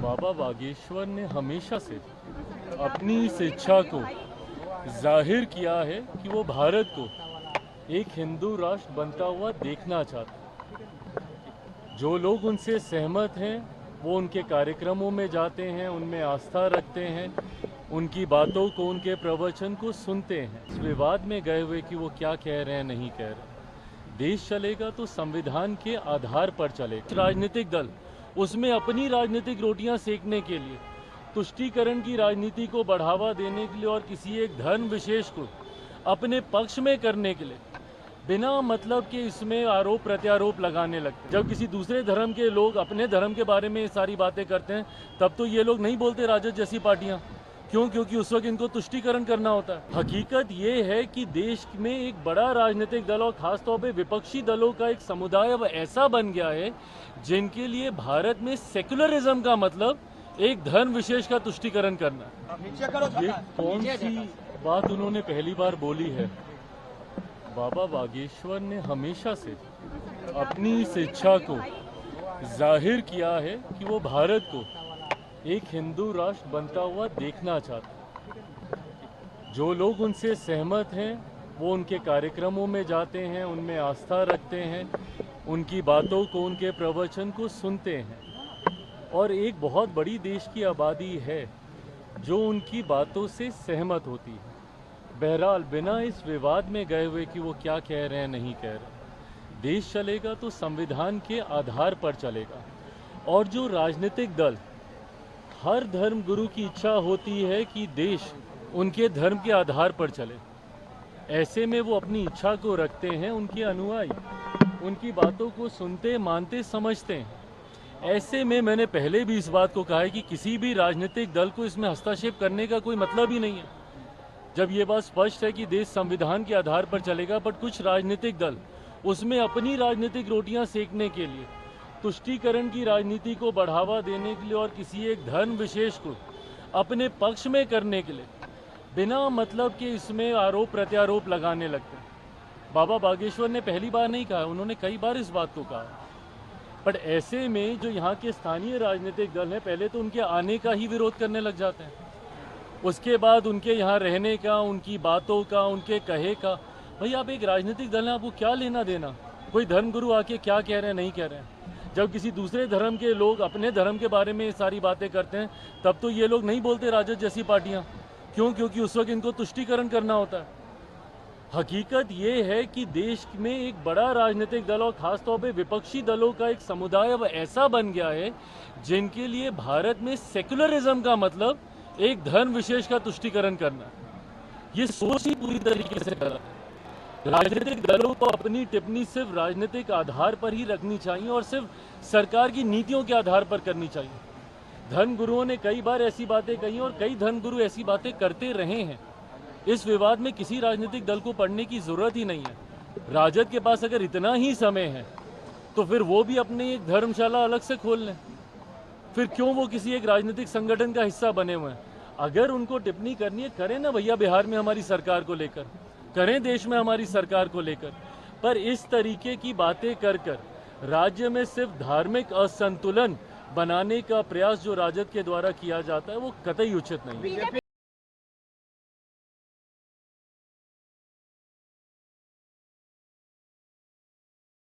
बाबा बागेश्वर ने हमेशा से अपनी इस इच्छा को जाहिर किया है कि वो भारत को एक हिंदू राष्ट्र बनता हुआ देखना चाहते। जो लोग उनसे सहमत हैं वो उनके कार्यक्रमों में जाते हैं, उनमें आस्था रखते हैं, उनकी बातों को, उनके प्रवचन को सुनते हैं। इस विवाद में गए हुए कि वो क्या कह रहे हैं, नहीं कह रहे। देश चलेगा तो संविधान के आधार पर चलेगा। राजनीतिक दल उसमें अपनी राजनीतिक रोटियां सेकने के लिए, तुष्टीकरण की राजनीति को बढ़ावा देने के लिए और किसी एक धर्म विशेष को अपने पक्ष में करने के लिए बिना मतलब के इसमें आरोप प्रत्यारोप लगाने लगते। जब किसी दूसरे धर्म के लोग अपने धर्म के बारे में सारी बातें करते हैं तब तो ये लोग नहीं बोलते राजद जैसी पार्टियां। क्यों? क्योंकि उस वक्त इनको तुष्टीकरण करना होता है। हकीकत ये है कि देश में एक बड़ा राजनीतिक दल और खासतौर पे विपक्षी दलों का एक समुदाय अब ऐसा बन गया है जिनके लिए भारत में सेक्युलरिज्म का मतलब एक धर्म विशेष का तुष्टीकरण करना। ये कौन सी बात उन्होंने पहली बार बोली है? बाबा बागेश्वर ने हमेशा से अपनी इस इच्छा को जाहिर किया है कि वो भारत को एक हिंदू राष्ट्र बनता हुआ देखना चाहते। जो लोग उनसे सहमत हैं वो उनके कार्यक्रमों में जाते हैं, उनमें आस्था रखते हैं, उनकी बातों को, उनके प्रवचन को सुनते हैं। और एक बहुत बड़ी देश की आबादी है जो उनकी बातों से सहमत होती है। बहरहाल बिना इस विवाद में गए हुए कि वो क्या कह रहे हैं, नहीं कह रहे। देश चलेगा तो संविधान के आधार पर चलेगा। और जो राजनीतिक दल, हर धर्म गुरु की इच्छा होती है कि देश उनके धर्म के आधार पर चले। ऐसे में वो अपनी इच्छा को रखते हैं, उनके अनुयायी उनकी बातों को सुनते, मानते, समझते हैं। ऐसे में मैंने पहले भी इस बात को कहा है कि किसी भी राजनीतिक दल को इसमें हस्तक्षेप करने का कोई मतलब ही नहीं है। जब ये बात स्पष्ट है कि देश संविधान के आधार पर चलेगा, बट कुछ राजनीतिक दल उसमें अपनी राजनीतिक रोटियां सेकने के लिए, तुष्टीकरण की राजनीति को बढ़ावा देने के लिए और किसी एक धर्म विशेष को अपने पक्ष में करने के लिए बिना मतलब के इसमें आरोप प्रत्यारोप लगाने लगते हैं। बाबा बागेश्वर ने पहली बार नहीं कहा, उन्होंने कई बार इस बात को कहा। बट ऐसे में जो यहाँ के स्थानीय राजनीतिक दल हैं, पहले तो उनके आने का ही विरोध करने लग जाते हैं, उसके बाद उनके यहाँ रहने का, उनकी बातों का, उनके कहे का। भाई आप एक राजनीतिक दल हैं, आपको क्या लेना देना कोई धर्मगुरु आके क्या कह रहे हैं, नहीं कह रहे हैं। जब किसी दूसरे धर्म के लोग अपने धर्म के बारे में सारी बातें करते हैं तब तो ये लोग नहीं बोलते राजद जैसी पार्टियां। क्यों? क्योंकि उस वक्त इनको तुष्टीकरण करना होता है। हकीकत ये है कि देश में एक बड़ा राजनीतिक दल और खासतौर पे विपक्षी दलों का एक समुदाय अब ऐसा बन गया है जिनके लिए भारत में सेक्युलरिज्म का मतलब एक धर्म विशेष का तुष्टीकरण करना। ये सोच ही पूरी तरीके से गलत है। राजनीतिक दलों को अपनी टिप्पणी सिर्फ राजनीतिक आधार पर ही रखनी चाहिए और सिर्फ सरकार की नीतियों के आधार पर करनी चाहिए। धर्मगुरुओं ने कई बार ऐसी बातें कही और कई धर्मगुरु ऐसी बातें करते रहे हैं। इस विवाद में किसी राजनीतिक दल को पढ़ने की जरूरत ही नहीं है। राजद के पास अगर इतना ही समय है तो फिर वो भी अपनी एक धर्मशाला अलग से खोल लें। फिर क्यों वो किसी एक राजनीतिक संगठन का हिस्सा बने हुए हैं? अगर उनको टिप्पणी करनी है, करें ना भैया, बिहार में हमारी सरकार को लेकर, करें देश में हमारी सरकार को लेकर। पर इस तरीके की बातें कर कर राज्य में सिर्फ धार्मिक असंतुलन बनाने का प्रयास जो राजद के द्वारा किया जाता है वो कतई उचित नहीं है।